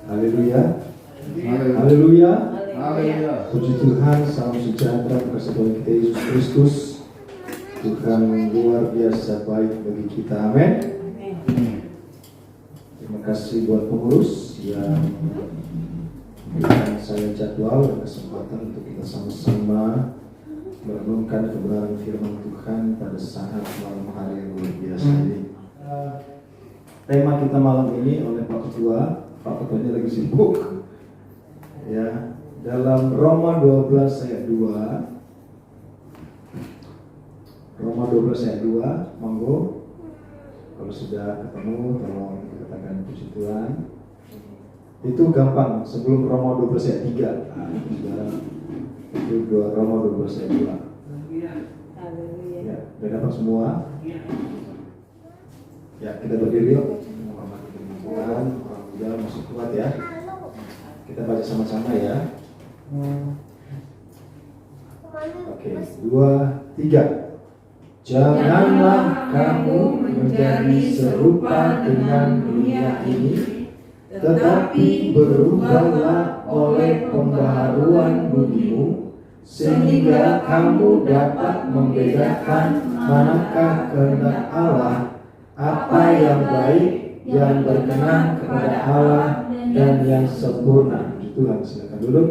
Haleluya. Haleluya. Haleluya. Puji Tuhan, salam sejahtera kasih Tuhan kita Yesus Kristus. Tuhan luar biasa baik bagi kita. Amin. Terima kasih buat pengurus yang memberikan saya jadwal dan kesempatan untuk kita sama-sama merenungkan kebenaran firman Tuhan pada saat malam hari yang luar biasa ini. Tema kita malam ini oleh Pak Ketuanya lagi sibuk. Ya, dalam Roma 12 ayat 2. Roma 12 ayat 2, monggo. Kalau sudah ketemu, tolong katakan puji Tuhan. Itu gampang, sebelum Roma 12 ayat 3. Nah, itu Roma 12 ayat 2. Ya, udah dapat semua? Ya, kita berdiri yuk. Menghormati firman Tuhan, orang muda masih kuat ya. Kita baca sama-sama ya. Oke, 2, 3. Janganlah kamu menjadi serupa dengan dunia ini, tetapi berubahlah oleh pembaharuan budimu, sehingga kamu dapat membedakan manakah kehendak Allah, apa yang baik, yang berkenan kepada Allah, dan yang sempurna. Tuhan, silakan duduk.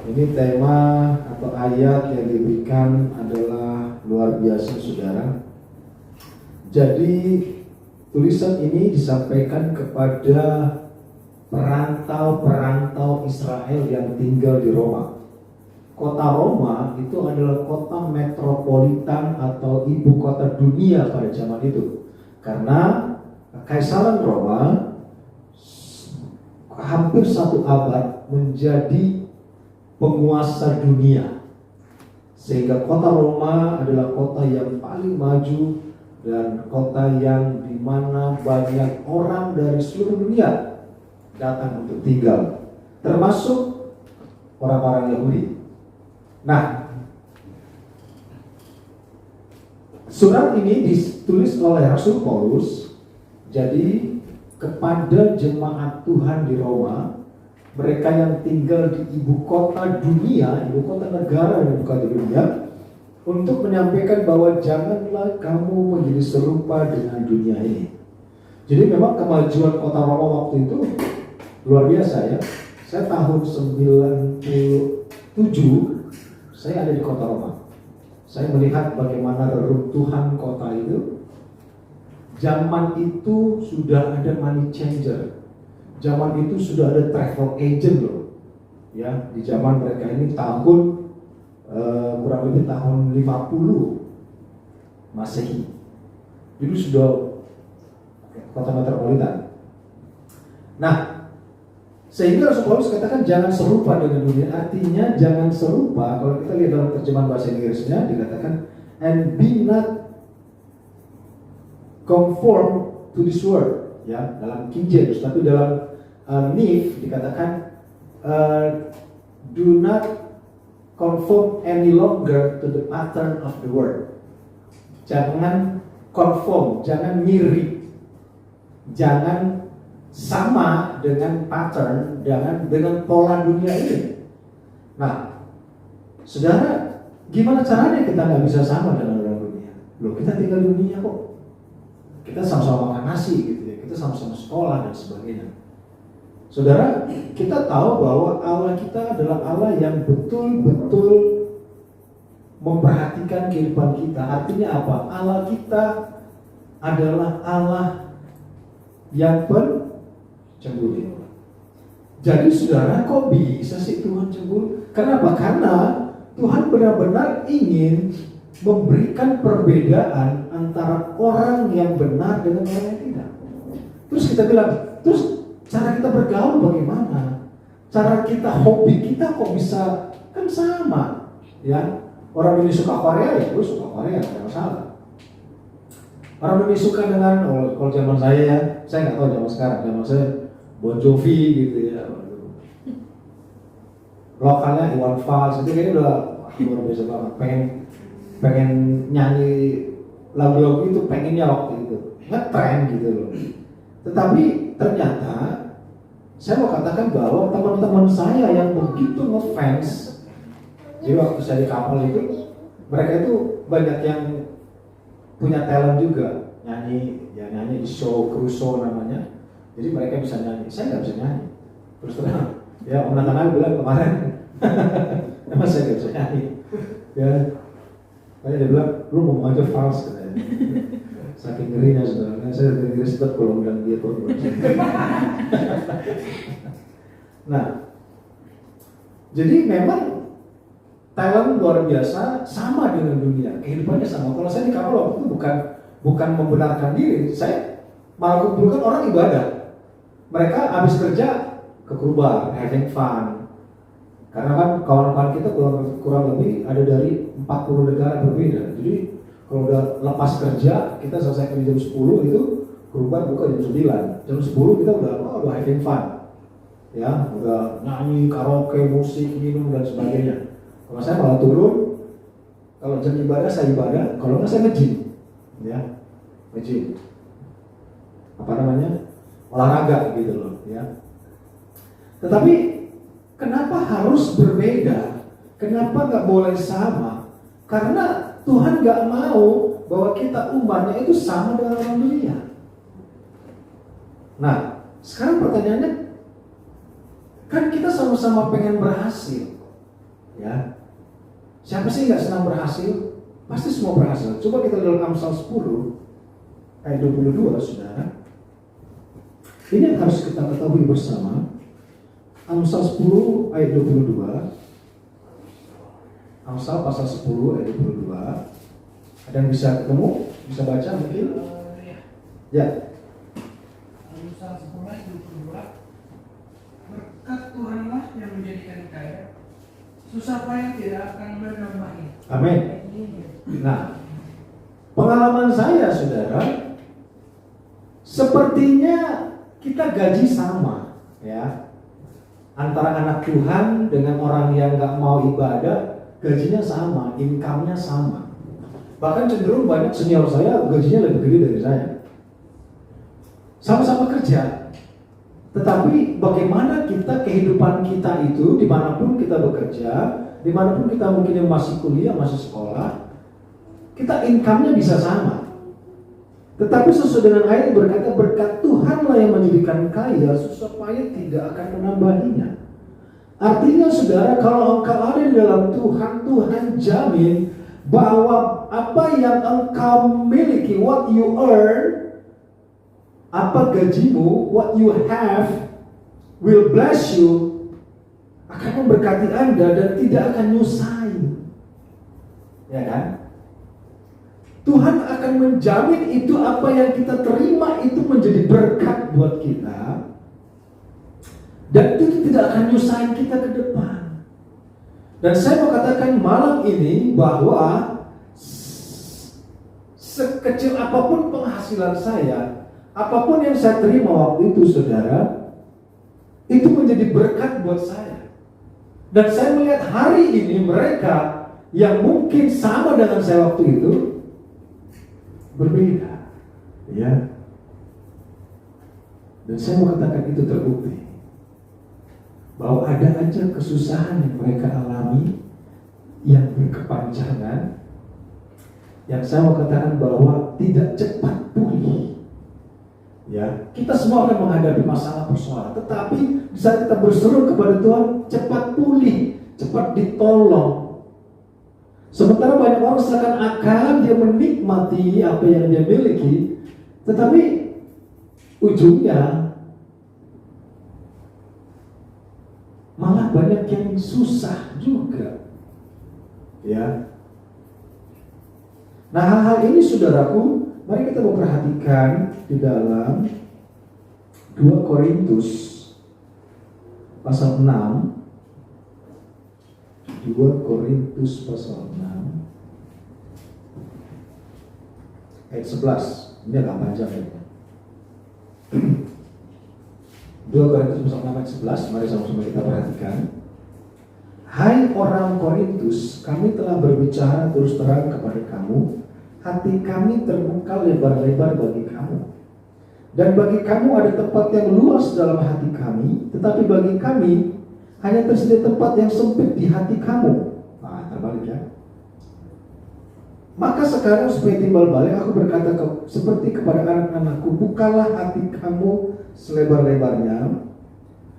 Ini tema atau ayat yang diberikan adalah luar biasa, saudara. Jadi tulisan ini disampaikan kepada perantau-perantau Israel yang tinggal di Roma. Kota Roma itu adalah kota metropolitan atau ibu kota dunia pada zaman itu. Karena Kekaisaran Roma hampir 1 abad menjadi penguasa dunia, sehingga kota Roma adalah kota yang paling maju dan kota yang dimana banyak orang dari seluruh dunia datang untuk tinggal, termasuk orang-orang Yahudi. Nah, surat ini ditulis oleh Rasul Paulus jadi kepada jemaat Tuhan di Roma, mereka yang tinggal di ibu kota dunia, ibu kota negara yang ibu kota dunia, untuk menyampaikan bahwa janganlah kamu menjadi serupa dengan dunia ini. Jadi memang kemajuan kota Roma waktu itu luar biasa ya. Saya tahun 97 saya ada di kota Roma. Saya melihat bagaimana reruntuhan kota itu. Zaman itu sudah ada money changer. Zaman itu sudah ada travel agent loh. Ya, di zaman mereka ini tahun kurang lebih tahun 50 Masehi. Jadi sudah kota metropolitan. Nah, sehingga Rasul Paulus katakan jangan serupa dengan dunia. Artinya jangan serupa. Kalau kita lihat dalam terjemahan bahasa Inggrisnya dikatakan and be not conform to this world, ya, dalam King James. Tapi dalam NIV dikatakan do not conform any longer to the pattern of the world. Jangan conform, jangan mirip, jangan sama dengan pattern, dengan pola dunia ini. Nah, saudara, gimana caranya kita nggak bisa sama dengan orang dunia? Loh, kita tinggal di dunia kok. Kita sama-sama makan nasi gitu ya, kita sama-sama sekolah dan sebagainya. Saudara, kita tahu bahwa Allah kita adalah Allah yang betul-betul memperhatikan kehidupan kita. Artinya apa? Allah kita adalah Allah yang pencemburu. Jadi saudara, kok bisa sih Tuhan cemburu? Kenapa? Karena Tuhan benar-benar ingin memberikan perbedaan antara orang yang benar dengan orang yang tidak. Terus kita bilang, terus cara kita bergaul bagaimana? Cara kita, hobi kita kok bisa kan sama, ya? Orang ini suka Korea, ya gue suka Korea, tidak masalah. Orang ini suka dengan, kalau zaman saya ya, saya nggak tahu zaman sekarang, zaman saya Bon Jovi gitu ya. Lokalnya Iwan Fals, itu kayaknya udah luar biasa banget. Pengen nyanyi lagu-lagu itu pengennya waktu itu ngetren gitu loh. Tetapi ternyata Saya mau katakan bahwa teman-teman saya yang begitu ngefans, jadi waktu saya di kapal itu, mereka itu banyak yang punya talent juga, nyanyi di show, cruise show namanya. Jadi mereka bisa nyanyi, saya nggak bisa nyanyi. Terus terang, ya Om Nathan bilang kemarin, emang saya nggak bisa nyanyi. Ya, makanya dia bilang, lu mau aja fals katanya. Saking ngerinya sebenarnya, saya ngeri sebab kalau bilang dia turun. Nah, jadi memang talent luar biasa sama dengan dunia, kehidupannya sama. Kalau saya di kapal waktu itu bukan membenarkan diri, saya malah kumpulkan orang ibadah. Mereka habis kerja ke Kubar, having fun. Karena kan kawan-kawan kita kurang lebih ada dari 40 negara berbeda. Jadi kalau udah lepas kerja, kita selesai kerja jam 10 itu Kubar buka jam 9. Jam 10 kita udah having fun. Ya, udah nyanyi, karaoke, musik, minum dan sebagainya. Kalau saya malah turun, kalau jam ibadah saya ibadah, kalau nggak saya nge-gym. Ya, nge-gym. Apa namanya? Olahraga gitu loh, ya. Tetapi kenapa harus berbeda? Kenapa nggak boleh sama? Karena Tuhan nggak mau bahwa kita umatnya itu sama dengan orang dunia. Nah, sekarang pertanyaannya, kan kita sama-sama pengen berhasil, ya. Siapa sih nggak senang berhasil? Pasti semua berhasil. Coba kita lihat Amsal 10 ayat 22, saudara. Ini yang harus kita ketahui bersama. Amsal 10 ayat 22. Amsal pasal 10 ayat 22. Ada yang bisa ketemu? Bisa baca mungkin? Ya. Amsal 10 ayat 22. Berkat Tuhanlah yang menjadikan kaya, susah payah tidak akan menambahi. Amin. Nah, pengalaman saya, saudara, sepertinya kita gaji sama, ya. Antara anak Tuhan dengan orang yang nggak mau ibadah, gajinya sama, income-nya sama. Bahkan cenderung banyak senior saya gajinya lebih gede dari saya. Sama-sama kerja. Tetapi bagaimana kehidupan kita itu, dimanapun kita bekerja, dimanapun kita mungkin masih kuliah, masih sekolah, kita income-nya bisa sama. Tetapi sesuai dengan ayat berkata, berkat Tuhanlah yang menjadikan kaya, susah payah tidak akan menambahinya. Artinya saudara, kalau engkau ada di dalam Tuhan, Tuhan jamin bahwa apa yang engkau miliki, what you earn, apa gajimu, what you have, will bless you, akan memberkati Anda dan tidak akan nyusahin. Ya kan? Tuhan akan menjamin itu, apa yang kita terima itu menjadi berkat buat kita. Dan itu tidak akan nyusahin kita ke depan. Dan saya mau katakan malam ini bahwa sekecil apapun penghasilan saya, apapun yang saya terima waktu itu, saudara, itu menjadi berkat buat saya. Dan saya melihat hari ini mereka yang mungkin sama dengan saya waktu itu berbeda, ya. Dan saya mau katakan itu terbukti bahwa ada aja kesusahan yang mereka alami yang berkepanjangan, yang saya mau katakan bahwa tidak cepat pulih. Ya, kita semua akan menghadapi masalah persoalan, tetapi di saat kita berseru kepada Tuhan, cepat pulih, cepat ditolong. Sementara banyak orang seakan-akan dia menikmati apa yang dia miliki, tetapi ujungnya malah banyak yang susah juga. Ya. Nah, hal-hal ini saudaraku, mari kita memperhatikan di dalam 2 Korintus pasal 6. 2 Korintus pasal 6 ayat 11. Ini agak panjang ya. 2 Korintus pasal 6 ayat 11. Mari sama-sama kita perhatikan. Hai orang Korintus, kami telah berbicara terus terang kepada kamu. Hati kami terbuka lebar-lebar bagi kamu. Dan bagi kamu ada tempat yang luas dalam hati kami, tetapi bagi kami hanya tersedia tempat yang sempit di hati kamu. Nah, terbalik ya. Maka sekarang supaya timbal balik, aku berkata seperti kepada anak-anakku, bukalah hati kamu selebar-lebarnya.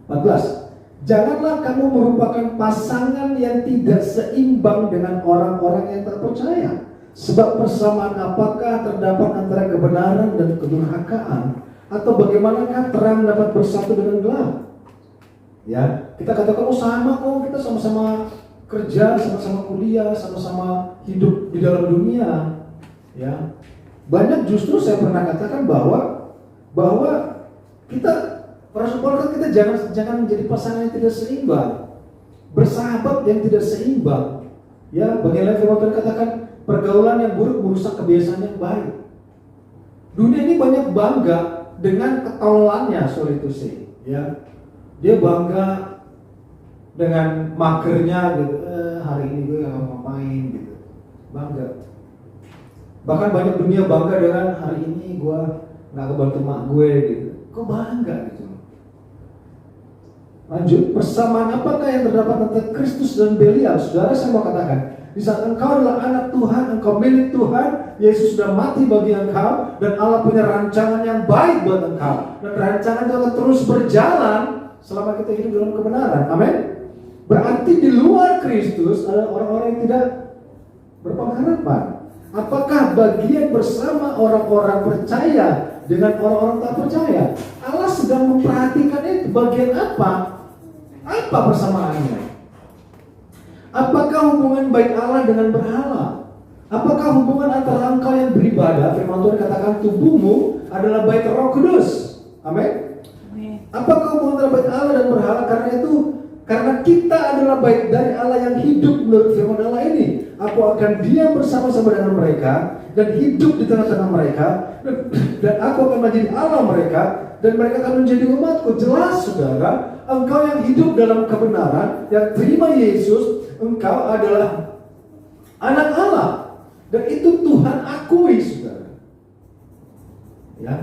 14. Janganlah kamu merupakan pasangan yang tidak seimbang dengan orang-orang yang tak percaya. Sebab persamaan apakah terdapat antara kebenaran dan kedurhakaan? Atau bagaimanakah terang dapat bersatu dengan gelap? Ya, kita katakan sama kok, kita sama-sama kerja, sama-sama kuliah, sama-sama hidup di dalam dunia. Ya, banyak justru saya pernah katakan bahwa kita Rasul Paulus kita jangan menjadi pasangan yang tidak seimbang, bersahabat yang tidak seimbang. Ya, bagaimana firman Tuhan katakan, pergaulan yang buruk merusak kebiasaan yang baik. Dunia ini banyak bangga dengan ketololannya, sorry to say. Ya, dia bangga dengan magernya gitu, hari ini gue gak mau ngapain gitu, bangga. Bahkan banyak dunia bangga dengan hari ini gue gak kebantu mak gue gitu, kok bangga gitu. Lanjut, persamaan apakah yang terdapat antara Kristus dan Belial? Saudara, saya mau katakan, di saat engkau adalah anak Tuhan, engkau milik Tuhan, Yesus sudah mati bagi engkau, dan Allah punya rancangan yang baik buat engkau, dan rancangan itu akan terus berjalan selama kita hidup dalam kebenaran. Amin. Berarti di luar Kristus ada orang-orang yang tidak berpengharapan. Apakah bagian bersama orang-orang percaya dengan orang-orang tak percaya? Allah sedang memperhatikan itu. Bagian apa? Apa persamaannya? Apakah hubungan baik Allah dengan berhala? Apakah hubungan antara engkau yang beribadah, firman Tuhan katakan tubuhmu adalah bait Roh Kudus. Amin. Apakah hubungan antara bait Allah dan berhala? Karena kita adalah bait dari Allah yang hidup menurut firman Allah ini. Aku akan diam bersama-sama dengan mereka dan hidup di tengah-tengah mereka, dan aku akan menjadi Allah mereka dan mereka akan menjadi umatku. Jelas saudara, engkau yang hidup dalam kebenaran, yang terima Yesus, engkau adalah anak Allah, dan itu Tuhan akui saudara. Ya.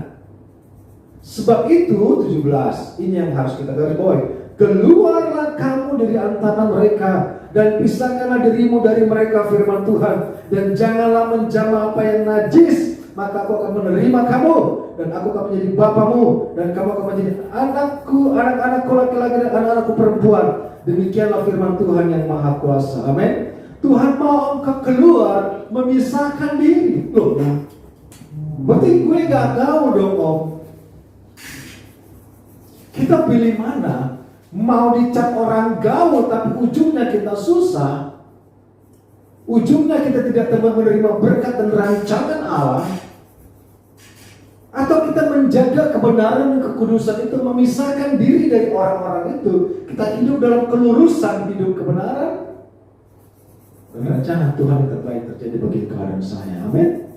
Sebab itu 17, ini yang harus kita garis bawahi. Keluarlah kamu dari antara mereka dan pisahkanlah dirimu dari mereka, firman Tuhan, dan janganlah menjamah apa yang najis, maka aku akan menerima kamu dan aku akan menjadi bapamu dan kamu akan menjadi anakku, anak-anakku laki-laki dan anak-anakku perempuan. Demikianlah firman Tuhan yang maha kuasa. Amin. Tuhan mau engkau keluar memisahkan diri. Loh, berarti gue gak tahu dong Om. Kita pilih mana? Mau dicap orang gaul tapi ujungnya kita susah, ujungnya kita tidak dapat menerima berkat dan rancangan Allah, atau kita menjaga kebenaran dan kekudusan itu, memisahkan diri dari orang-orang itu, kita hidup dalam kelurusan hidup kebenaran, dan rancangan Tuhan yang terbaik terjadi bagi keadaan saya. Amin.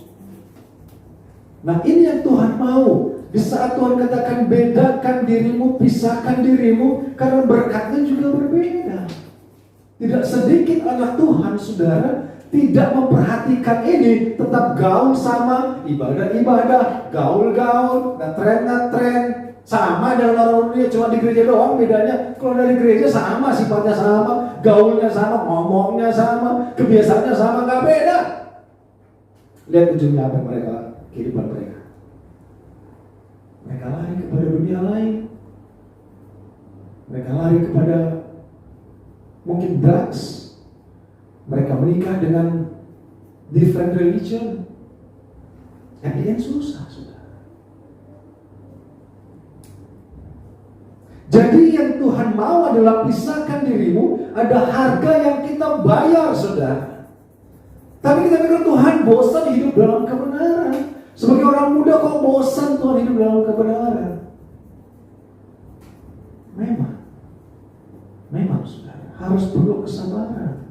Nah, ini yang Tuhan mau. Di saat Tuhan katakan bedakan dirimu, pisahkan dirimu, karena berkatnya juga berbeda. Tidak sedikit anak Tuhan, saudara, tidak memperhatikan ini, tetap gaul sama, ibadah-ibadah, gaul-gaul, ngetren, sama dengan orang dunia, cuma di gereja doang bedanya. Kalau dari gereja sama, sifatnya sama, gaulnya sama, ngomongnya sama, kebiasaannya sama, gak beda. Lihat ujungnya apa mereka, kehidupan mereka. Mereka lari kepada dunia lain. Mereka lari kepada mungkin drugs. Mereka menikah dengan different religion. Yang susah, saudara. Jadi yang Tuhan mau adalah pisahkan dirimu. Ada harga yang kita bayar, saudara. Tapi kita pikir Tuhan bosan hidup dalam kebenaran. Sebagai orang muda kok bosan Tuhan hidup dalam kebenaran? Memang saudara, harus perlu kesabaran.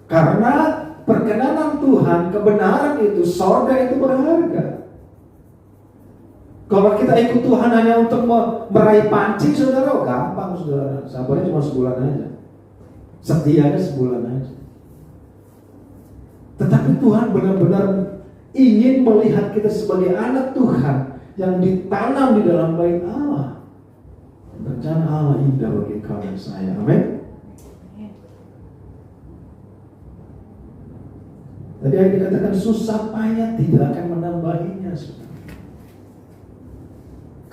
Karena perkenanan Tuhan, kebenaran itu, sorga itu berharga. Kalau kita ikut Tuhan hanya untuk meraih pancing, saudara, gampang saudara. Sabarnya cuma sebulan aja. Setianya sebulan aja. Tetapi Tuhan benar-benar ingin melihat kita sebagai anak Tuhan yang ditanam di dalam bait Allah. Rencana Allah indah bagi kau dan saya. Amin. Tadi ayat dikatakan susah payah tidak akan menambahinya.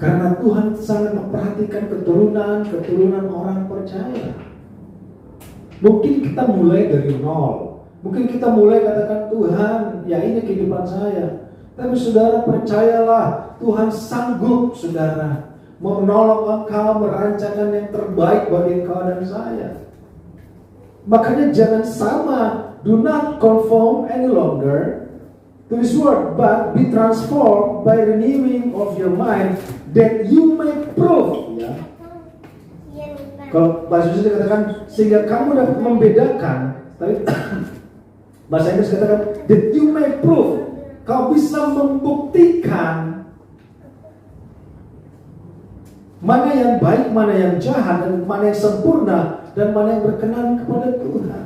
Karena Tuhan sangat memperhatikan keturunan orang percaya. Mungkin kita mulai dari nol. Mungkin kita mulai katakan, Tuhan, ya ini kehidupan saya. Tapi saudara percayalah, Tuhan sanggup saudara menolong engkau merancangkan yang terbaik bagi engkau dan saya. Makanya jangan sama. Do not conform any longer to this world, but be transformed by renewing of your mind, that you may prove. Ya. Kalau bahasa Inggris dikatakan sehingga kamu dapat membedakan, tapi bahasa Inggris katakan that you may prove. Kau bisa membuktikan mana yang baik, mana yang jahat, dan mana yang sempurna, dan mana yang berkenan kepada Tuhan.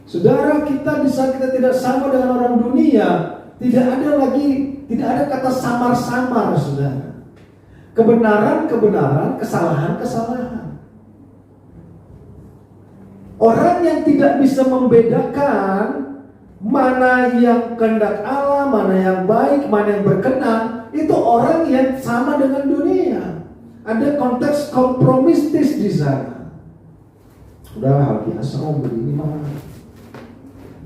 Saudara, kita di saat kita tidak sama dengan orang dunia, tidak ada kata samar-samar, saudara. Kebenaran, kesalahan. Orang yang tidak bisa membedakan mana yang kehendak Allah, mana yang baik, mana yang berkenan, itu orang yang sama dengan dunia. Ada konteks kompromistis di sana. Udah hal biasa, begini mah.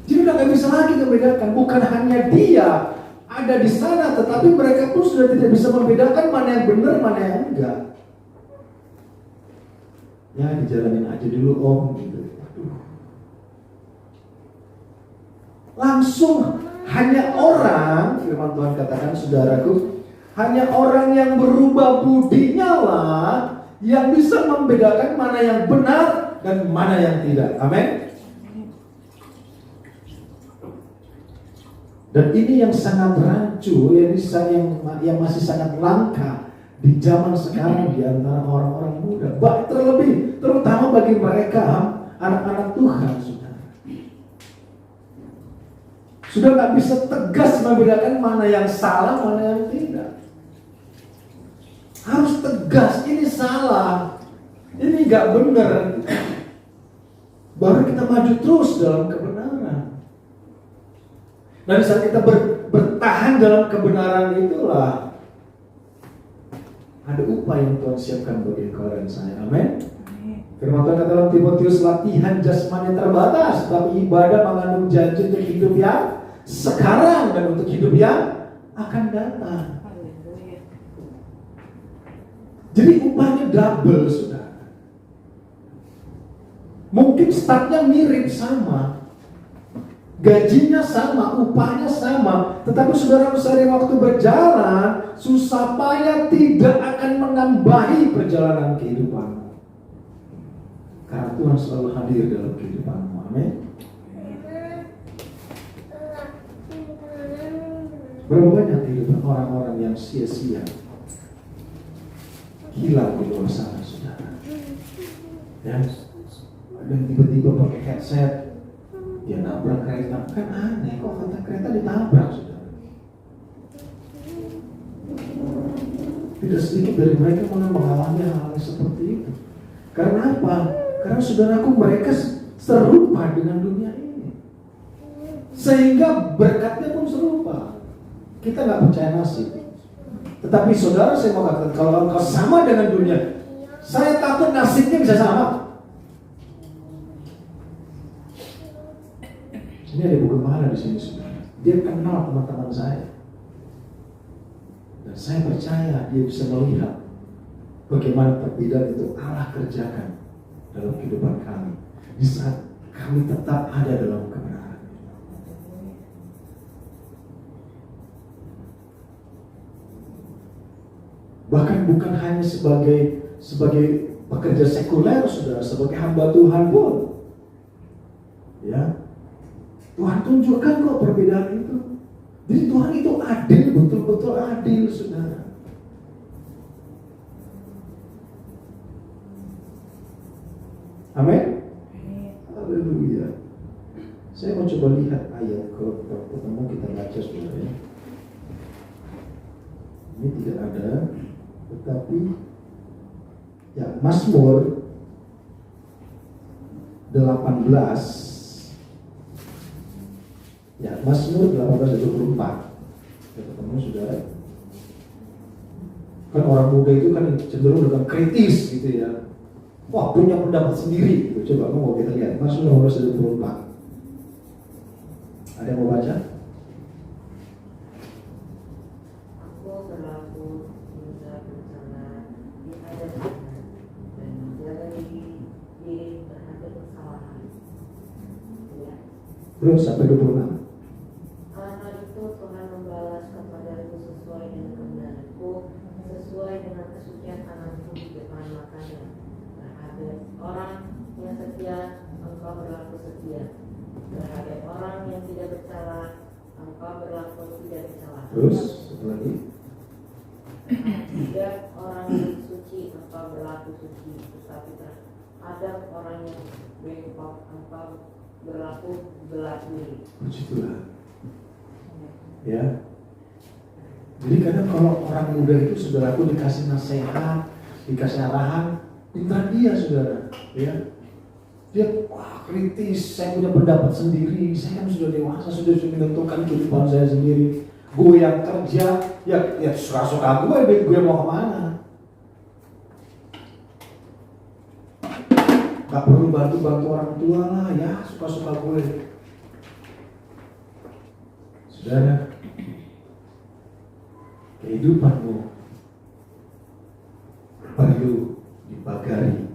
Jadi udah gak bisa lagi membedakan. Bukan hanya dia ada di sana, tetapi mereka pun sudah tidak bisa membedakan mana yang benar, mana yang enggak. Ya dijalanin aja dulu om gitu. Langsung hanya orang, firman Tuhan katakan saudaraku, hanya orang yang berubah budinya lah yang bisa membedakan mana yang benar dan mana yang tidak. Amin. Dan ini yang sangat rancu, yang masih sangat langka di zaman sekarang di antara orang-orang muda. Terlebih, terutama bagi mereka anak-anak Tuhan, sudah nggak bisa tegas membedakan mana yang salah, mana yang tidak. Harus tegas, ini salah, ini nggak benar. Baru kita maju terus dalam kebenaran. Dan saat kita bertahan dalam kebenaran itulah ada upaya yang Tuhan siapkan bagi kau dan saya. Amin. Firman Tuhan kata dalam Timotius, latihan jasmani terbatas, tapi ibadah mengandung janji untuk hidup yang sekarang dan untuk hidup yang akan datang. Jadi upahnya double, saudara. Mungkin startnya mirip sama, gajinya sama, upahnya sama, tetapi saudara seiring waktu berjalan, susah payah tidak akan menambahi perjalanan kehidupanmu. Karena Tuhan selalu hadir dalam kehidupanmu. Amin. Berapa banyak kehidupan orang-orang yang sia-sia, hilang di luar sana, saudara. Ya, dan tiba-tiba pakai headset, dia nabrak kereta. Kan aneh, kok kata kereta ditabrak, saudara. Tidak sedikit dari mereka mengalami hal seperti itu. Karena apa? Karena saudaraku, mereka serupa dengan dunia ini, sehingga berkatnya pun serupa. Kita nggak percaya nasib. Tetapi saudara, saya mau katakan, kalau engkau sama dengan dunia, saya takut nasibnya bisa sama. Ini ada buku gembala di sini, saudara. Dia kenal teman-teman saya, dan saya percaya dia bisa melihat bagaimana perbedaan itu Allah kerjakan dalam kehidupan kami di saat kami tetap ada dalam kebenaran. Bahkan bukan hanya sebagai pekerja sekuler, saudara, sebagai hamba Tuhan pun, ya, Tuhan tunjukkan kok perbedaan itu. Jadi Tuhan itu adil, betul-betul adil, saudara. Amin. Haleluya. Saya mau coba lihat ayat, kalau ketemu kita baca, saudara. Ini tidak ada, tetapi ya Mazmur 18, ya Mazmur 18 ayat 24. Ya, ketemu saudara. Kan orang muda itu kan cenderung dengan kritis gitu ya. Wah, punya pendapat sendiri gitu. Coba mau kita lihat Mazmur 18 ayat 24. Ada yang mau baca? Aku berlaku hingga bencana di hadapan dan menjaga diri terhadap kesalahan. Ya. Terus sampai 26. Karena itu Tuhan membalas kepadaku sesuai dengan kebenaranku, sesuai dengan kesucian tanganku di depan matanya. Terhadap orang yang setia, engkau berlaku setia. Terhadap orang yang tidak bercela, engkau berlaku tidak bercela. Terus satu lagi. Terhadap orang yang suci, engkau berlaku suci. Tetapi terhadap orang yang bengkok, engkau berlaku belah diri. Puji Tuhan. Ya. Jadi kadang kalau orang muda itu saudaraku dikasih nasihat, dikasih arahan, pintar dia saudara, ya. Dia wah kritis, saya punya pendapat sendiri, saya kan sudah dewasa, sudah menentukan kehidupan saya sendiri. Gue yang kerja, ya suka-suka gue mau kemana? Gak perlu bantu orang tua lah, ya suka-suka gue. Saudara, kehidupanmu perlu dibagari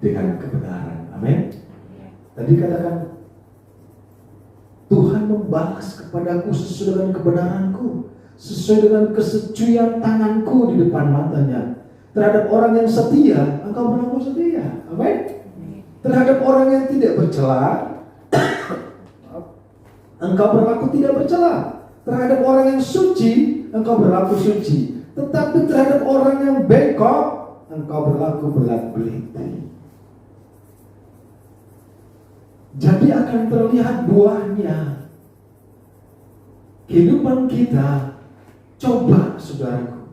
dengan kebenaran. Amin. Tadi katakan Tuhan membalas kepadaku sesuai dengan kebenaranku, sesuai dengan kesucian tanganku di depan matanya. Terhadap orang yang setia, engkau berlaku setia. Amin. Terhadap orang yang tidak bercela, engkau berlaku tidak bercela. Terhadap orang yang suci, engkau berlaku suci. Tetapi terhadap orang yang bengkok, engkau berlaku belat-belit. Jadi akan terlihat buahnya. Kehidupan kita, coba saudaraku.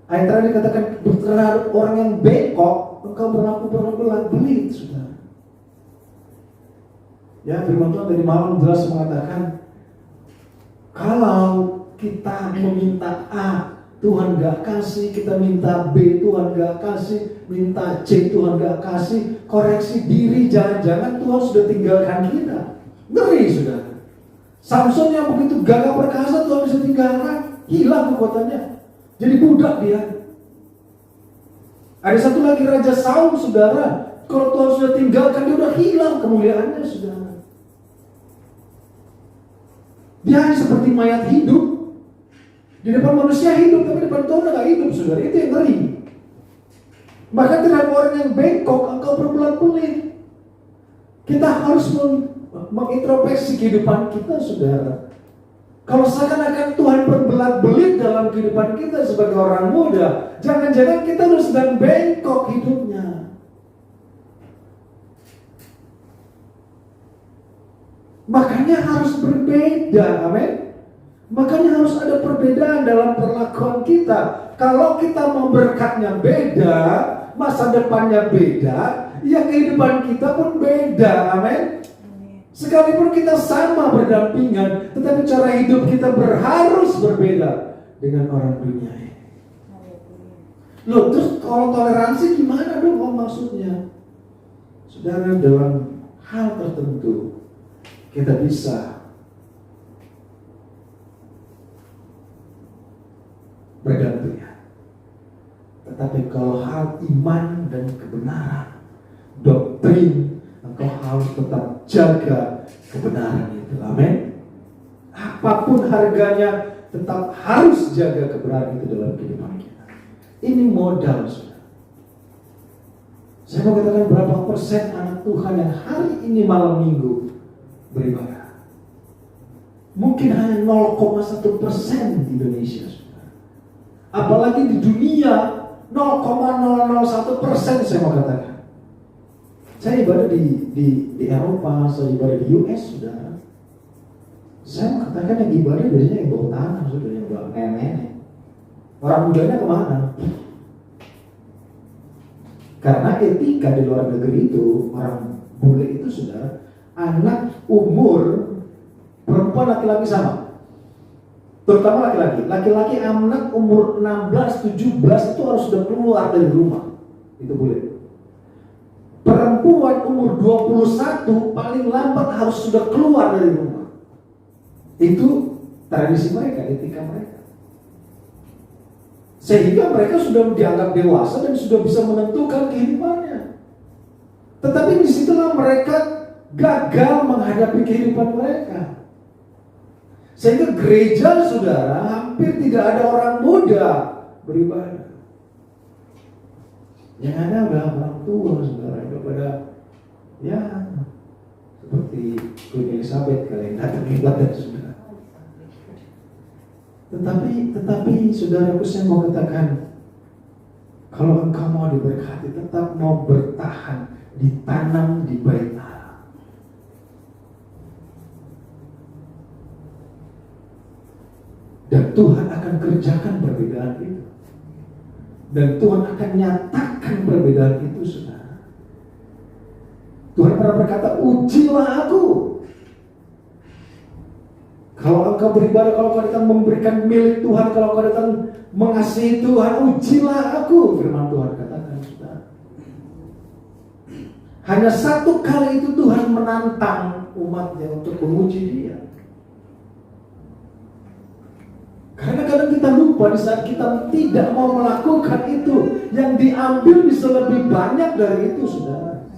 Ayat terakhir dikatakan terhadap orang yang bengkok, engkau berlaku belat-belit, saudara. Ya, firman Tuhan tadi malam jelas mengatakan, kalau kita meminta A, Tuhan gak kasih, kita minta B, Tuhan gak kasih, minta C, Tuhan gak kasih, koreksi diri, jangan-jangan Tuhan sudah tinggalkan kita. Ngeri sudah. Samson yang begitu gagah perkasa Tuhan bisa tinggalkan, hilang kekuatannya, jadi budak dia. Ada satu lagi Raja Saul, saudara, kalau Tuhan sudah tinggalkan dia udah hilang kemuliaannya, saudara. Dia hanya seperti mayat hidup. Di depan manusia hidup, tapi di depan Tuhan gak hidup, saudara. Itu yang ngeri. Maka terhadap orang yang bengkok, engkau berbelat-belit. Kita harus mengintrospeksi kehidupan kita, saudara. Kalau seakan-akan Tuhan berbelat-belit dalam kehidupan kita sebagai orang muda, jangan-jangan kita harus sedang bengkok hidupnya. Makanya harus berbeda, amin. Makanya harus ada perbedaan dalam perlakuan kita. Kalau kita mau berkatnya beda, masa depannya beda, ya kehidupan kita pun beda, amin. Sekalipun kita sama berdampingan, tetapi cara hidup kita harus berbeda dengan orang dunia ini. Loh, terus kalau toleransi gimana dong maksudnya? Saudara, dalam hal tertentu kita bisa bergantian. Tetapi kalau hal iman dan kebenaran, doktrin, engkau harus tetap jaga kebenaran itu. Amin. Apapun harganya, tetap harus jaga kebenaran itu dalam kehidupan kita. Ini modal, saudara. Saya mau katakan berapa persen anak Tuhan yang hari ini malam minggu beribadah. Mungkin hanya 0,1% di Indonesia, saudara. Apalagi di dunia 0,001% saya mau katakan. Saya ibadah di Eropa, saya ibadah di US, saudara. Saya mau katakan yang ibadah biasanya yang bawa tanah, saudara, yang bawa nenek. Orang mudanya kemana? Karena etika di luar negeri itu, orang bule itu sudah anak umur perempuan laki-laki sama. Terutama laki-laki. Laki-laki anak umur 16-17 itu harus sudah keluar dari rumah. Itu bule. Perempuan umur 21 paling lambat harus sudah keluar dari rumah. Itu tradisi mereka, etika mereka. Sehingga mereka sudah dianggap dewasa dan sudah bisa menentukan kehidupannya. Tetapi disitulah mereka gagal menghadapi kehidupan mereka. Sehingga gereja, saudara, hampir tidak ada orang muda beribadah. Yang ada udah orang tua, saudara, daripada ya seperti Queen Elizabeth kalian datang ibadah, saudara. Tetapi saudaraku, saya mau katakan, kalau engkau mau diberkati, tetap mau bertahan, ditanam di bait Allah. Dan Tuhan akan kerjakan perbedaan itu. Dan Tuhan akan nyatakan perbedaan itu, saudara. Tuhan pernah berkata, ujilah aku. Kalau engkau beribadah, kalau engkau datang memberikan milik Tuhan, kalau engkau datang mengasihi Tuhan, ujilah aku. Firman Tuhan katakan, saudara. Hanya satu kali itu Tuhan menantang umatnya untuk menguji dia. Karena kadang kita lupa di saat kita tidak mau melakukan itu, yang diambil bisa lebih banyak dari itu, saudara.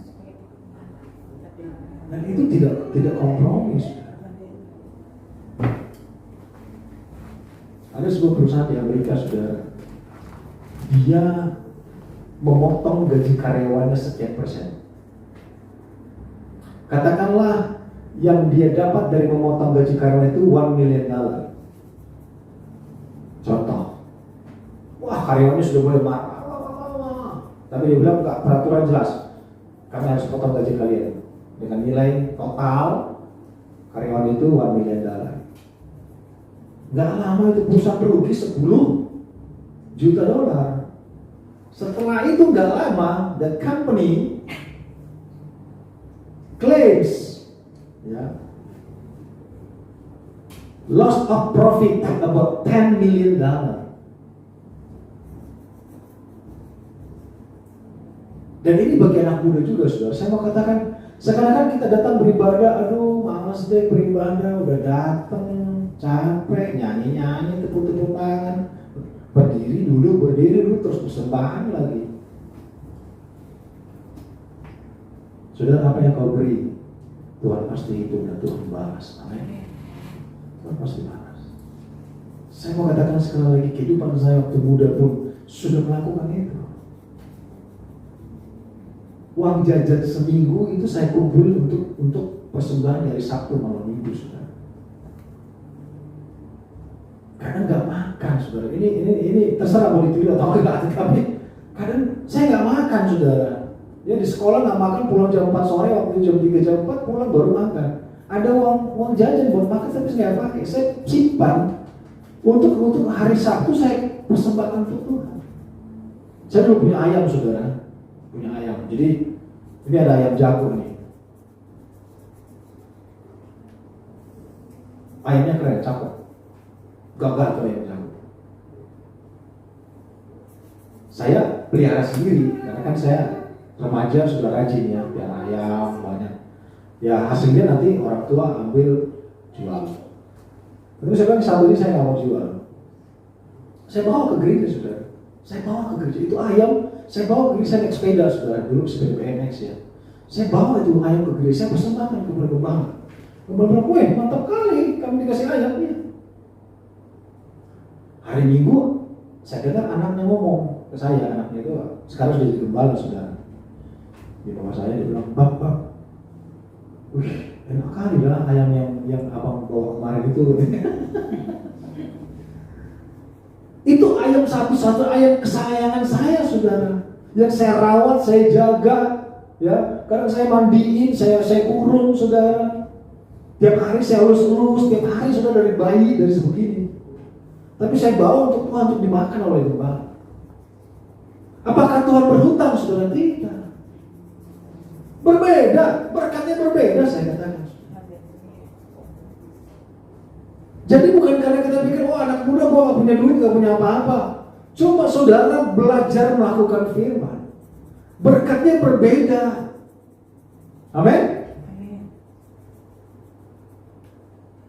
Dan itu tidak kompromi, saudara. Ada sebuah perusahaan di Amerika, saudara. Dia memotong gaji karyawannya sekian persen. Katakanlah yang dia dapat dari memotong gaji karyawan itu $1 million. Contoh. Wah, karyawannya sudah mulai marah. Tapi dia bilang, enggak, peraturan jelas. Kami harus potong gaji kalian. Dengan nilai total karyawan itu $1 million. Gak lama itu perusahaan rugi $10 juta. Setelah itu gak lama, the company claims loss of profit about $10 million. Dan ini bagi anak muda juga, saudara. Saya mau katakan, sekarang kita datang beribadah, aduh males deh beribadah, udah datang capek, nyanyi-nyanyi, tepuk-tepuk tangan, berdiri dulu, terus persembahan lagi. Saudara, apa yang kau beri, Tuhan pasti hitung dan Tuhan balas. Amin. Tuhan pasti balas. Saya mau katakan sekali lagi, kehidupan saya waktu muda pun sudah melakukan itu. Uang jajan seminggu itu saya kumpulin untuk persembahan dari Sabtu malam Minggu, saudara. Kadang nggak makan, saudara. Ini terserah mau ditiru atau enggak, tapi kadang saya nggak makan, saudara. Ya di sekolah nggak makan, pulang jam 4 sore, waktu jam 3 jam 4 pulang baru makan. Ada uang jajan buat makan tapi saya nggak pakai. Saya simpan untuk hari Sabtu saya persembahkan untuk Tuhan. Saya dulu punya ayam, saudara. Punya ayam. Jadi ini ada ayam jago nih. Ayamnya keren, cakep. Gagal tuh ayam jago. Saya pelihara sendiri karena kan saya remaja sudah rajin ya, pelihara ayam banyak. Ya hasilnya nanti orang tua ambil jual. Tapi saya bilang satu ini saya nggak mau jual. Saya bawa ke gereja, saudara. Saya bawa ke gereja itu ayam. Saya bawa ke gereja, saya naik sepeda, saudara. Dulu sepeda BMX ya. Saya bawa itu ayam ke gereja, saya persembahkan kepada gembala. Gembala bilang, weh mantap kali, kamu dikasih ayam ya. Hari Minggu, saya dengar anaknya ngomong ke saya, anaknya itu sekarang sudah jadi gembala, saudara. Di bawah saya dia bilang, Bang, wih enak kali lah ayam yang abang bawa kemarin itu. Itu ayam satu-satu ayam kesayangan saya, saudara. Yang saya rawat, saya jaga, ya. Kadang saya mandiin, saya urun, saudara. Tiap hari saya urus, tiap hari sudah dari bayi dari sebegini. Tapi saya bawa untuk Tuhan untuk dimakan oleh gembala. Apakah Tuhan berhutang, saudara? Tidak. Berbeda, berkatnya berbeda, saya katakan. Jadi bukan karena kita pikir, oh anak muda gua gak punya duit, gak punya apa-apa. Coba saudara belajar melakukan firman. Berkatnya berbeda. Amin?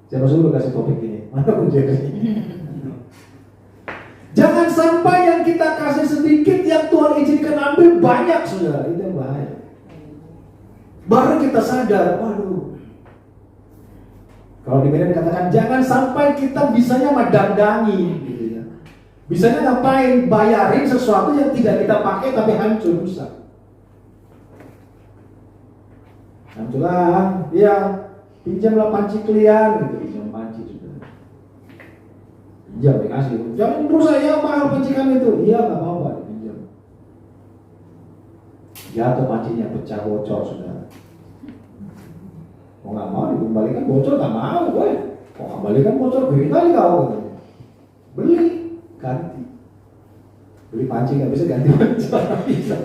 Siapa suruh kasih topik ini? Mana pun jadi. Jangan sampai yang kita kasih sedikit, yang Tuhan izinkan ambil banyak, saudara. Itu yang bahaya. Baru kita sadar, waduh. Kalau di Medan katakan, jangan sampai kita bisanya madandangi, gitu ya. Bisanya ngapain? Bayarin sesuatu yang tidak kita pakai tapi hancur, rusak. Hancuran, ya pinjamlah panci kalian, gitu. Pinjam panci juga. Pinjam dikasih. Jangan rusak ya, mahal panci kami itu. Iya nggak apa-apa, pinjam. Jatuh pancinya, pecah, bocor, saudara. Mau nggak mau dikembalikan bocor, nggak mau, boy. Mau kembalikan bocor, beli kali kau. Beli, ganti. Beli panci nggak bisa ganti bocor, nggak bisa.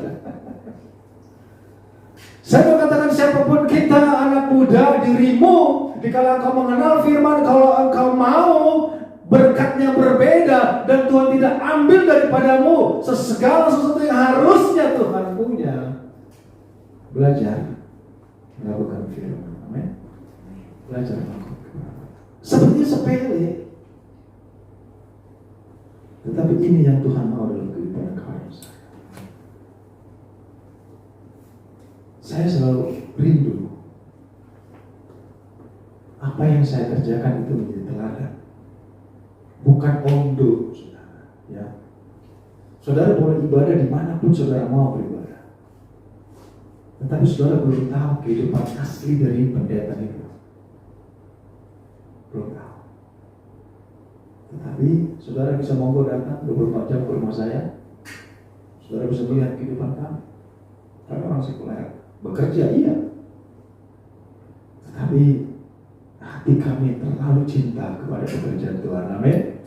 Saya mau katakan siapapun kita, anak muda, dirimu, dikala engkau mengenal firman, kalau engkau mau berkatnya berbeda dan Tuhan tidak ambil daripadamu segala sesuatu yang harusnya Tuhan punya, belajar melakukan firman. Amin. Belajar melakukan. Sepertinya sepele, tetapi ini yang Tuhan mau dalam kehidupan kalian. Saya selalu rindu apa yang saya kerjakan itu menjadi teladan, bukan ondo, saudara. Ya, saudara boleh ibadah dimanapun saudara mau beribadah, tetapi saudara belum tahu kehidupan asli dari pendeta itu, belum tahu. Tetapi saudara bisa monggo datang 24 jam ke rumah saya, saudara bisa melihat kehidupan kami. Kami orang sekuler. Bekerja iya, tetapi hati kami terlalu cinta kepada pekerjaan Tuhan. Amin.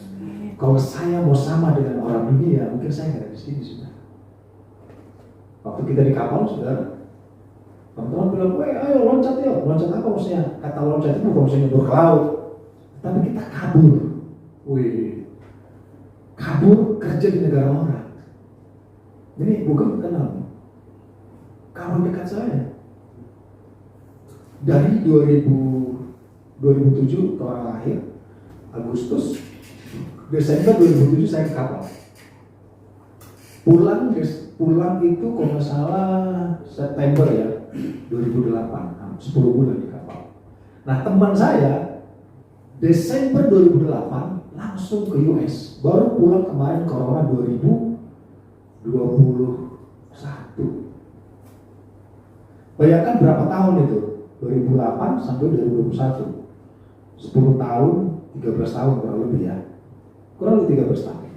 Kalau saya mau sama dengan orang dunia, mungkin saya nggak ada di sini, sudah. Waktu kita di kapal, saudara, teman-teman bilang, ayo loncat ya. Loncat apa maksudnya? Kata loncat itu bukan maksudnya nyebur ke laut, tapi kita kabur. Kabur kerja di negara orang. Ini bukan kenal. Kawan dekat saya dari 2007 ke orang lahir, Agustus, Desember 2007 saya ke kapal. Pulang itu kalau nggak salah September ya 2008, 10 bulan di kapal. Nah teman saya Desember 2008 langsung ke US, baru pulang kemarin Corona 2021. Bayangkan berapa tahun itu? 2008 sampai 2021. 10 tahun, 13 tahun kurang lebih ya. Kurang lebih 13 tahun.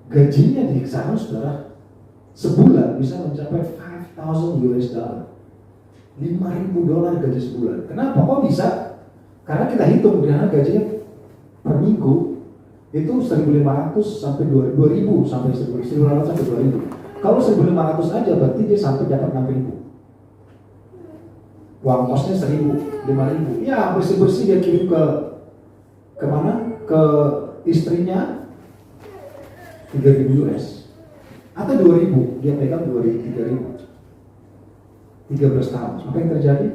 Gajinya di sana, saudara, sebulan bisa mencapai $5,000. $5,000 gaji sebulan. Kenapa? Kok bisa? Karena kita hitung dengan gajinya per minggu itu 1.500 sampai 2.000 sampai 1.500 sampai 2.000. Kalau 1.500 aja berarti dia sampai dapat 6.000. Uang kosnya 1.000, 5.000. Ya bersih-bersih dia kirim ke mana? Ke istrinya 3.000 US atau 2.000, dia pegang 3.000. 13 tahun. Apa yang terjadi?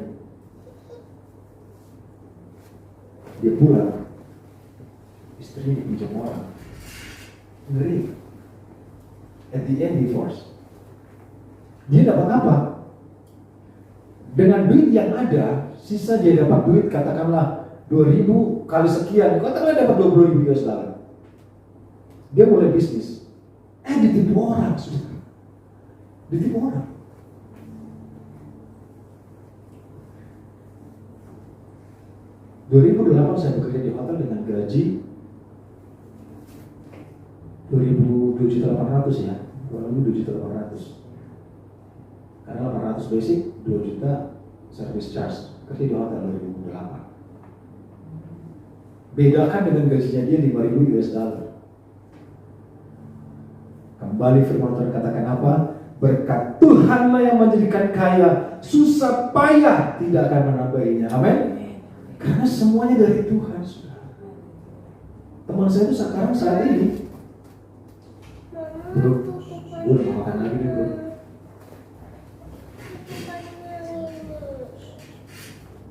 Dia pulang, istrinya dipinjam orang. Ngeri. At the end divorce. Dia dapat apa? Dengan duit yang ada, sisa dia dapat duit katakanlah 2.000 kali sekian, katakanlah dapat 20.000 US dollar. Dia mulai bisnis. Ditipu orang, sudah. Ditipu orang. ...2008 saya bekerja di hotel dengan gaji 2.800.000 ya, kurang lebih 2.800.000. Karena 800 basic, 2 juta service charge. Kerja di hotel 2008. Bedakan dengan gajinya dia 5.000 US dollar. Kembali firman Tuhan katakan apa? Berkat Tuhanlah yang menjadikan kaya, susah payah tidak akan menambahinya. Amin. Karena semuanya dari Tuhan, saudara. Teman saya itu sekarang saat ini, bro, udah mau makan lagi nih bro.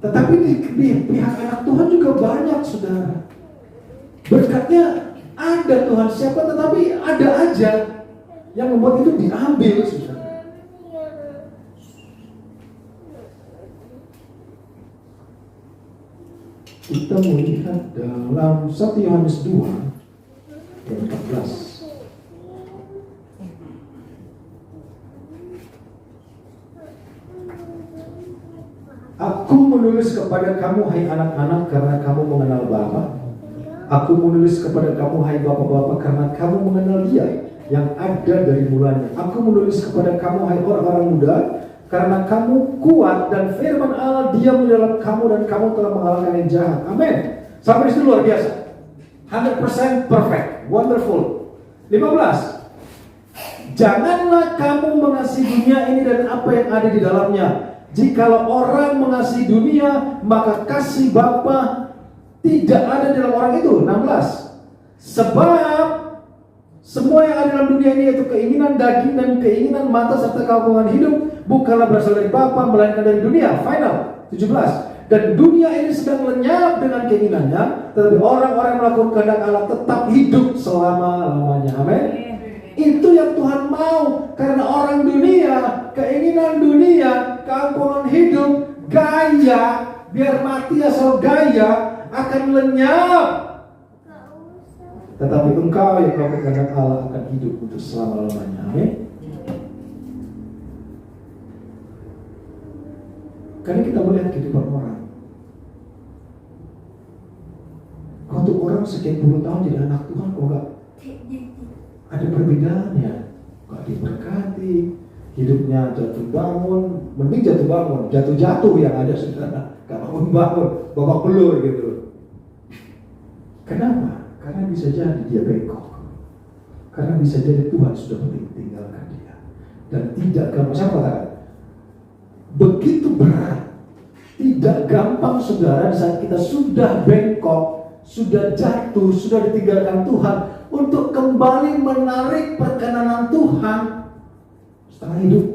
Tetapi di pihak anak Tuhan juga banyak, saudara. Berkatnya ada Tuhan siapa, tetapi ada aja yang membuat itu diambil, saudara. Kita melihat dalam 1 Yohanes 2 ayat 14. Aku menulis kepada kamu, hai anak-anak, karena kamu mengenal Bapa. Aku menulis kepada kamu, hai bapak-bapak, karena kamu mengenal Dia yang ada dari mulanya. Aku menulis kepada kamu, hai orang-orang muda, karena kamu kuat dan firman Allah diam di dalam kamu dan kamu telah mengalahkan yang jahat. Amin. Sampai di situ luar biasa. 100% perfect, wonderful. 15. Janganlah kamu mengasihi dunia ini dan apa yang ada di dalamnya. Jikalau orang mengasihi dunia, maka kasih Bapa tidak ada dalam orang itu. 16. Sebab semua yang ada dalam dunia ini, yaitu keinginan daging dan keinginan mata serta keangkuhan hidup, bukanlah berasal dari Bapa, melainkan dari dunia. Final. 17. Dan dunia ini sedang lenyap dengan keinginannya, tetapi orang-orang yang melakukan kehendak Allah tetap hidup selama-lamanya. Amin. Itu yang Tuhan mau. Karena orang dunia, keinginan dunia, keangkuhan hidup, gaya, biar mati asal gaya, akan lenyap. Tetapi engkau yang melakukan kehendak Allah akan hidup untuk selama-lamanya. Amin. Karena kita melihat kehidupan orang. Untuk orang sekian puluh tahun jadi anak Tuhan, kok gak ada perbedaannya, gak diberkati, hidupnya jatuh bangun, mending jatuh bangun, jatuh yang ada saudara, gak bangun, babak belur gitu. Kenapa? Karena bisa jadi dia bengkok, karena bisa jadi Tuhan sudah meninggalkan dia, dan tidak gampang. Siapa katakan? Begitu berat, tidak gampang saudara saat kita sudah bengkok, sudah jatuh, sudah ditinggalkan Tuhan, untuk kembali menarik perkenanan Tuhan. Setengah hidup.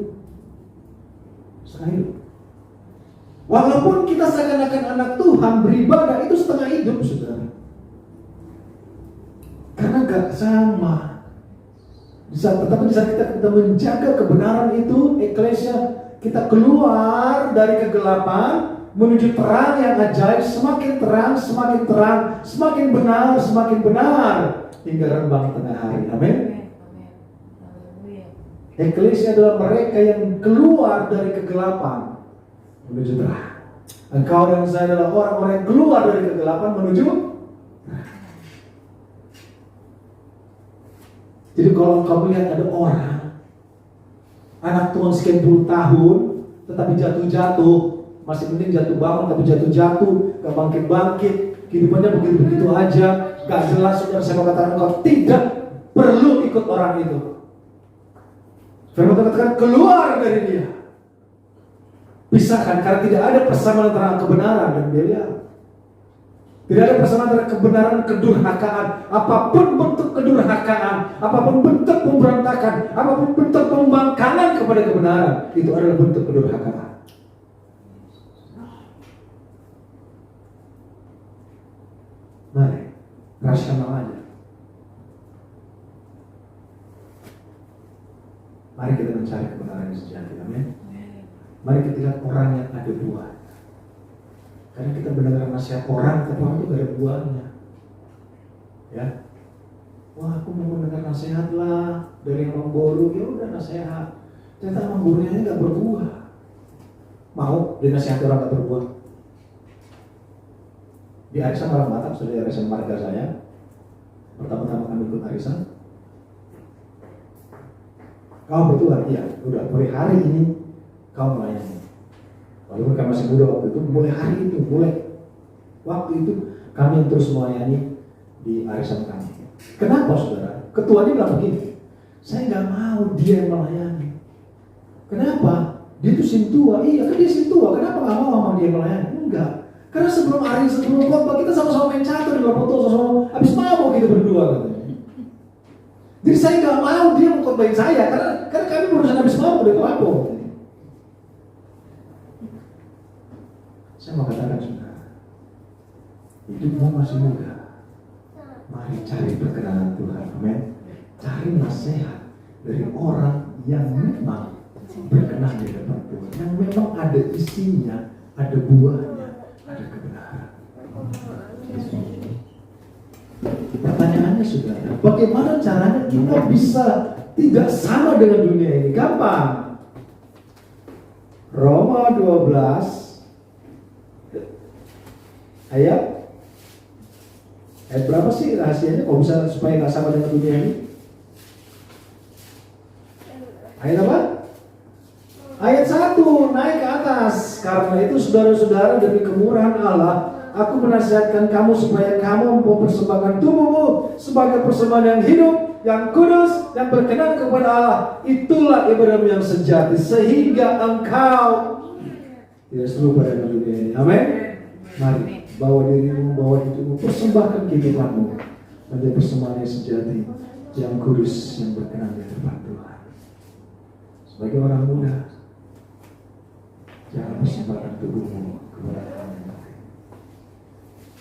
Walaupun kita seakan-akan anak Tuhan, beribadah itu setengah hidup, saudara. Karena gak sama. Tetapi di saat kita menjaga kebenaran itu, eklesia, kita keluar dari kegelapan menuju terang yang ajaib, semakin terang, semakin benar, hingga rembang tengah hari. Amin. Eklesia adalah mereka yang keluar dari kegelapan menuju terang. Engkau dan saya adalah orang-orang yang keluar dari kegelapan menuju terang. Jadi kalau engkau melihat ada orang, anak Tuhan sekian puluh tahun, tetapi jatuh-jatuh, masih mending jatuh bangun, tapi jatuh-jatuh, gak bangkit-bangkit, kehidupannya begitu-begitu aja, gak jelas. Saudara, saya mau katakan engkau tidak perlu ikut orang itu. Firman Tuhan katakan keluar dari dia, pisahkan, karena tidak ada persamaan antara kebenaran dan dia. Tidak ada persamaan antara kebenaran dan kedurhakaan. Apapun bentuk kedurhakaan, apapun bentuk pemberontakan, apapun bentuk pembangkangan kepada kebenaran, itu adalah bentuk kedurhakaan. Mari, rasional aja. Mari kita mencari kebenaran yang sejati. Amin. Mari kita lihat orang yang ada buah. Karena kita mendengar nasihat orang, tapi orang itu gak ada buahnya. Ya, wah aku mau mendengar nasihat lah dari orang boru, ya udah nasihat. Ternyata orang borunya gak berbuah. Mau dinasihati orang gak berbuah? Di arisan orang Batak, sudah di arisan marga saya. Pertama-tama kami ikut arisan. Kau betul lah, iya. Udah mulai hari ini kau melayani. Walaupun kami masih muda waktu itu, mulai hari itu, mulai waktu itu kami yang terus melayani di arisan kami. Kenapa saudara? Ketuanya bilang begini, saya nggak mau dia yang melayani. Kenapa? Dia itu sintua. Iya kan dia sintua, kenapa nggak mau sama dia yang melayani? Enggak. Karena sebelum khotbah kita sama-sama main catur di foto, sama-sama habis mabok kita berdua katanya. Jadi saya nggak mau dia mengkhotbahin saya karena kami berusaha habis mabok dari mabok. Saya mau katakan saudara, hidupmu masih muda. Mari cari perkenanan Tuhan, amin. Cari nasihat dari orang yang memang berkenan di depan Tuhan, yang memang ada isinya, ada buahnya, ada kebenaran. Pertanyaannya saudara, bagaimana caranya kita bisa tidak sama dengan dunia ini? Gampang. Roma 12 ayat berapa sih rahasianya kok bisa supaya nggak sama dengan dunia ini? Ayat apa? Ayat 1, naik ke atas. Karena itu saudara-saudara, demi kemurahan Allah, aku menasihatkan kamu supaya kamu mempersembahkan tubuhmu sebagai persembahan yang hidup, yang kudus, yang berkenan kepada Allah. Itulah ibadahmu yang sejati, sehingga engkau tidak selupa dengan dunia ini. Amin. Mari bawa dirimu, bawa hidupmu, persembahkan kehidupanmu menjadi persembahan yang sejati, yang kudus, yang berkenan di hadapan Tuhan. Sebagai orang muda, jangan persembahkan tubuhmu kepada Tuhan yang lain.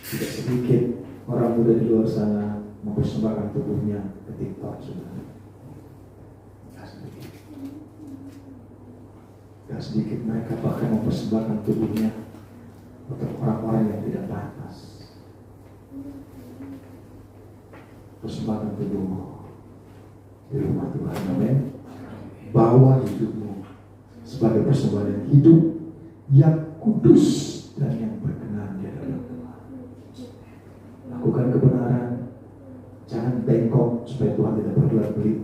Tidak sedikit orang muda di luar sana mempersembahkan tubuhnya ke TikTok, saudara. Tidak sedikit mereka bahkan mempersembahkan tubuhnya untuk orang-orang yang tidak pantas. Persembahkan tubuhmu di rumah Tuhan, amin. Bawa hidupmu sebagai persembahan yang hidup, yang kudus, dan yang berkenan di hadapan Tuhan. Lakukan kebenaran, jangan bengkok supaya Tuhan tidak berbuat pelit.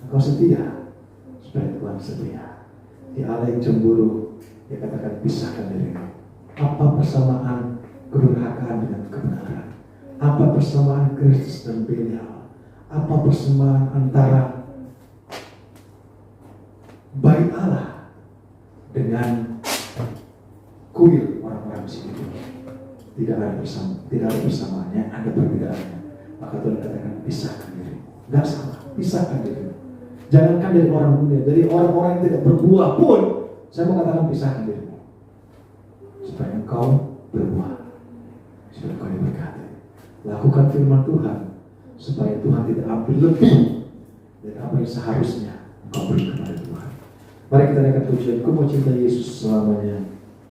Engkau setia supaya Tuhan setia. Di Allah yang cemburu, dia katakan pisahkan dirimu. Apa persamaan kedurhakaan dengan kebenaran? Apa persamaan Kristus dan Belial? Apa persamaan antara bait Allah dengan kuil orang-orang di sini? Tidak ada persamaannya, ada perbedaannya. Maka Tuhan katakan pisahkan dirimu. Tidak sama, pisahkan dirimu. Jangankan dari orang dunia, dari orang-orang yang tidak berbuah pun, saya mau katakan pisahkan dirimu. Supaya engkau berbuah, supaya engkau diberkati. Lakukan firman Tuhan, supaya Tuhan tidak ambil lebih dari apa yang seharusnya engkau beri kepada Tuhan. Mari kita naikkan pujian, ku mau cinta Yesus selamanya.